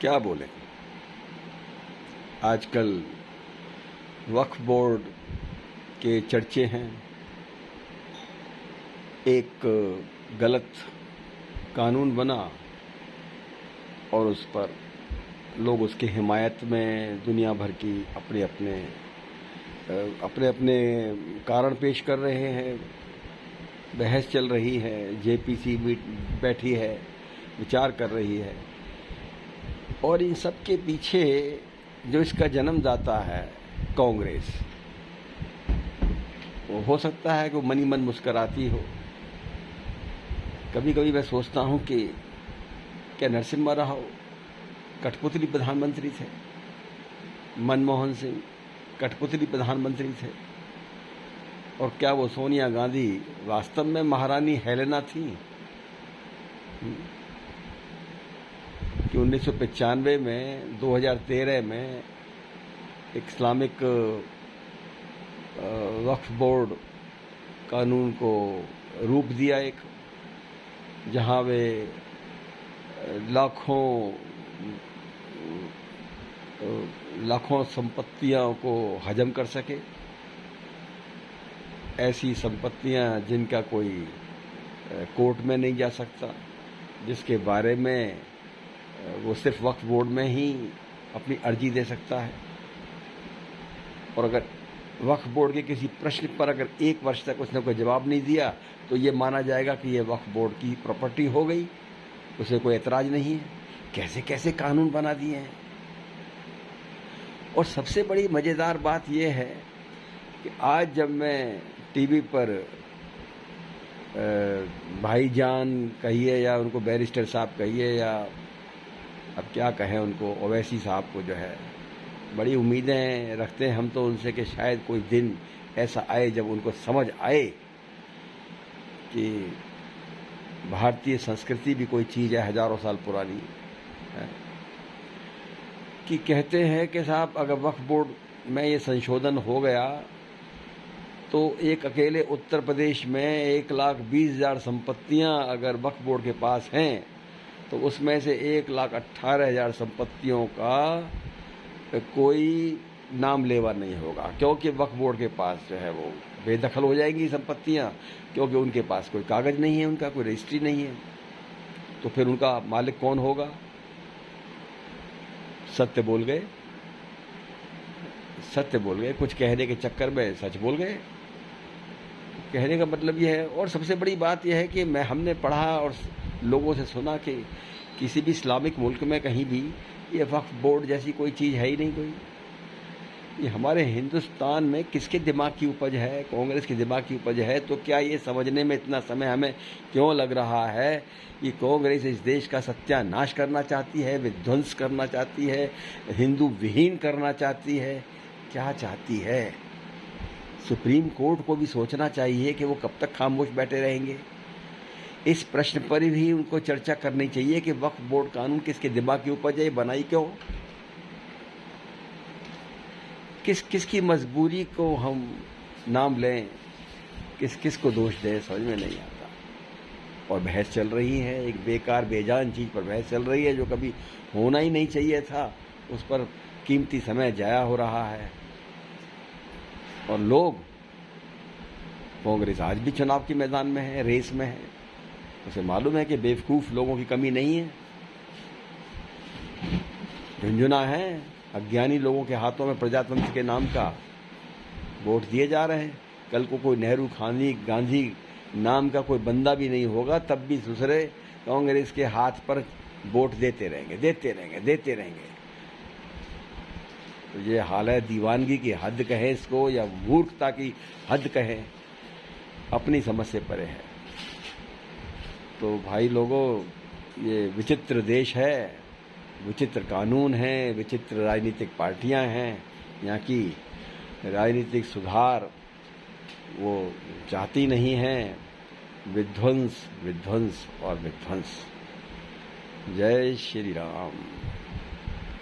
क्या बोलें। आजकल वक्फ बोर्ड के चर्चे हैं। एक गलत कानून बना और उस पर लोग उसकी हिमायत में दुनिया भर की अपने अपने कारण पेश कर रहे हैं। बहस चल रही है, जेपीसी भी बैठी है, विचार कर रही है। और इन सब के पीछे जो इसका जन्मदाता है कांग्रेस, वो हो सकता है कि वो मनी मन मुस्कराती हो। कभी कभी मैं सोचता हूँ कि क्या नरसिम्हा राव कठपुतली प्रधानमंत्री थे, मनमोहन सिंह कठपुतली प्रधानमंत्री थे, और क्या वो सोनिया गांधी वास्तव में महारानी हेलेना थी कि 1995 में 2013 में एक इस्लामिक वक्फ बोर्ड कानून को रूप दिया, एक जहां वे लाखों संपत्तियों को हजम कर सके। ऐसी संपत्तियां जिनका कोई कोर्ट में नहीं जा सकता, जिसके बारे में वो सिर्फ वक्फ बोर्ड में ही अपनी अर्जी दे सकता है। और अगर वक्फ बोर्ड के किसी प्रश्न पर अगर 1 वर्ष तक उसने कोई जवाब नहीं दिया तो ये माना जाएगा कि ये वक्फ बोर्ड की प्रॉपर्टी हो गई, उसे कोई एतराज नहीं है। कैसे कैसे कानून बना दिए हैं। और सबसे बड़ी मज़ेदार बात यह है कि आज जब मैं टीवी पर भाईजान कहिए या उनको बैरिस्टर साहब कहिए या अब क्या कहें उनको, ओवैसी साहब को जो है बड़ी उम्मीदें रखते हैं हम तो उनसे कि शायद कोई दिन ऐसा आए जब उनको समझ आए कि भारतीय संस्कृति भी कोई चीज़ है हजारों साल पुरानी है। कि कहते हैं कि साहब अगर वक्फ बोर्ड में ये संशोधन हो गया तो एक अकेले उत्तर प्रदेश में 1,20,000 संपत्तियां अगर वक्फ बोर्ड के पास हैं तो उसमें से 1,18,000 संपत्तियों का कोई नाम लेवा नहीं होगा, क्योंकि वक्फ बोर्ड के पास जो है वो बेदखल हो जाएंगी संपत्तियां, क्योंकि उनके पास कोई कागज नहीं है, उनका कोई रजिस्ट्री नहीं है। तो फिर उनका मालिक कौन होगा? सत्य बोल गए, सत्य बोल गए, कुछ कहने के चक्कर में सच बोल गए। कहने का मतलब यह है। और सबसे बड़ी बात यह है कि हमने पढ़ा और लोगों से सुना कि किसी भी इस्लामिक मुल्क में कहीं भी ये वक्फ बोर्ड जैसी कोई चीज़ है ही नहीं कोई। ये हमारे हिंदुस्तान में किसके दिमाग की उपज है? कांग्रेस के दिमाग की उपज है। तो क्या ये समझने में इतना समय हमें क्यों लग रहा है कि कांग्रेस इस देश का सत्यानाश करना चाहती है, विध्वंस करना चाहती है, हिंदू विहीन करना चाहती है? क्या चाहती है? सुप्रीम कोर्ट को भी सोचना चाहिए कि वो कब तक खामोश बैठे रहेंगे। इस प्रश्न पर भी उनको चर्चा करनी चाहिए कि वक्फ बोर्ड कानून किसके दिमाग की उपज है, बनाई क्यों, किसकी मजबूरी को हम नाम लें, किस को दोष दें, समझ में नहीं आता। और बहस चल रही है, एक बेकार बेजान चीज़ पर बहस चल रही है जो कभी होना ही नहीं चाहिए था, उस पर कीमती समय जाया हो रहा है। और लोग, कांग्रेस आज भी चुनाव के मैदान में है, रेस में है। उसे मालूम है कि बेवकूफ़ लोगों की कमी नहीं है, झुंझुना है, अज्ञानी लोगों के हाथों में प्रजातंत्र के नाम का वोट दिए जा रहे हैं। कल को कोई नेहरू, खानी, गांधी नाम का कोई बंदा भी नहीं होगा, तब भी दूसरे कांग्रेस के हाथ पर वोट देते रहेंगे। तो ये हाल है, दीवानगी की हद कहें इसको या मूर्खता की हद कहें, अपनी समझ से परे है। तो भाई लोगों, ये विचित्र देश है, विचित्र कानून है, विचित्र राजनीतिक पार्टियां हैं। यहाँ की राजनीतिक सुधार वो चाहती नहीं है, विध्वंस और विध्वंस। जय श्री राम।